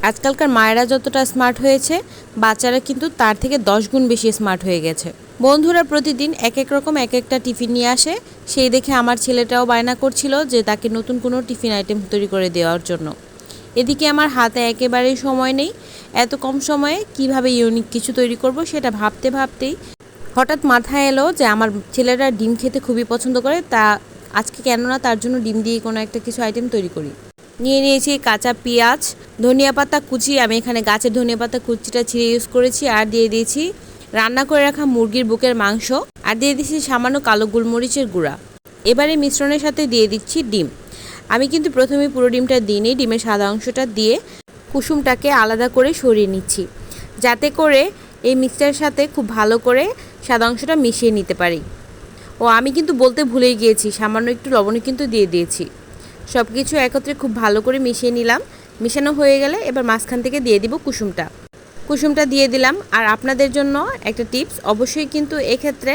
আজকালকার মায়েরা যতটা স্মার্ট হয়েছে, বাচ্চারা কিন্তু তার থেকে 10 গুণ বেশি স্মার্ট হয়ে গেছে। বন্ধুরা প্রতিদিন এক এক রকম এক একটা টিফিন নিয়ে আসে, সেই দেখে আমার ছেলেটাও বায়না করছিল যে তাকে নতুন কোনো টিফিন আইটেম তৈরি করে দেওয়ার জন্য। এদিকে আমার হাতে একেবারেই সময় নেই। এত কম সময়ে কিভাবে ইউনিক কিছু তৈরি করব সেটা ভাবতে ভাবতেই হঠাৎ মাথায় এলো যে আমার ছেলেরা ডিম খেতে খুবই পছন্দ করে, তা আজকে কেন না তার জন্য ডিম দিয়ে কোনো একটা কিছু আইটেম তৈরি করি। নিয়ে নিয়েছি কাঁচা পেঁয়াজ, ধনিয়া পাতা কুচি, আমি এখানে গাছের ধনিয়া পাতা কুচিটা ছিঁড়ে ইউজ করেছি, আর দিয়ে দিয়েছি রান্না করে রাখা মুরগির বুকের মাংস, আর দিয়ে দিয়েছি সামান্য কালো গোলমরিচের গুঁড়া। এবারে মিশ্রণের সাথে দিয়ে দিচ্ছি ডিম। আমি কিন্তু প্রথমে পুরো ডিমটা দিইনি, ডিমের সাদা অংশটা দিয়ে কুসুমটাকে আলাদা করে সরিয়ে নিচ্ছি, যাতে করে এই মিক্সচারের সাথে খুব ভালো করে সাদা অংশটা মিশিয়ে নিতে পারি। ও আমি কিন্তু বলতে ভুলেই গিয়েছি, সামান্য একটু লবণ কিন্তু দিয়ে দিয়েছি। সব কিছু একত্রে খুব ভালো করে মিশিয়ে নিলাম। মিশানো হয়ে গেলে এবার মাঝখান থেকে দিয়ে দিব কুসুমটা দিয়ে দিলাম। আর আপনাদের জন্য একটা টিপস, অবশ্যই কিন্তু এক্ষেত্রে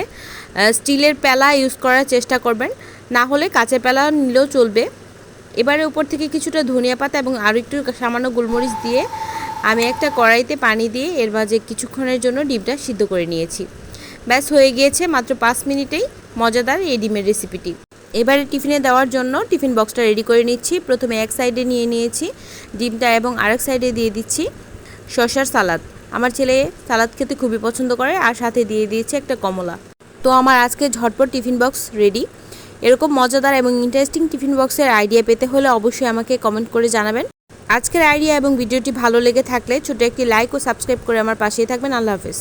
স্টিলের প্যালা ইউজ করার চেষ্টা করবেন, না হলে কাঁচের প্যালা নিলেও চলবে। এবারে উপর থেকে কিছুটা ধনিয়া পাতা এবং আরও একটু সামান্য গোলমরিচ দিয়ে আমি একটা কড়াইতে পানি দিয়ে এর মাঝে কিছুক্ষণের জন্য ডিমটা সিদ্ধ করে নিয়েছি। ব্যাস হয়ে গিয়েছে মাত্র 5 মিনিটেই মজাদার এই ডিমের রেসিপিটি। এবারে টিফিনে দেওয়ার জন্য টিফিন বক্সটা রেডি করে নিচ্ছি। প্রথমে এক সাইডে নিয়ে নিয়েছি ডিমটা এবং আরেক সাইডে দিয়ে দিচ্ছি শসার সালাদ। আমার ছেলে সালাদ খেতে খুবই পছন্দ করে, আর সাথে দিয়ে দিয়েছি একটা কমলা। তো আমার আজকে ঝটপট টিফিন বক্স রেডি। এরকম মজাদার এবং ইন্টারেস্টিং টিফিন বক্সের আইডিয়া পেতে হলে অবশ্যই আমাকে কমেন্ট করে জানাবেন। আজকের আইডিয়া এবং ভিডিওটি ভালো লেগে থাকলে ছোট একটি লাইক ও সাবস্ক্রাইব করে আমার পাশেই থাকবেন। আল্লাহ হাফেজ।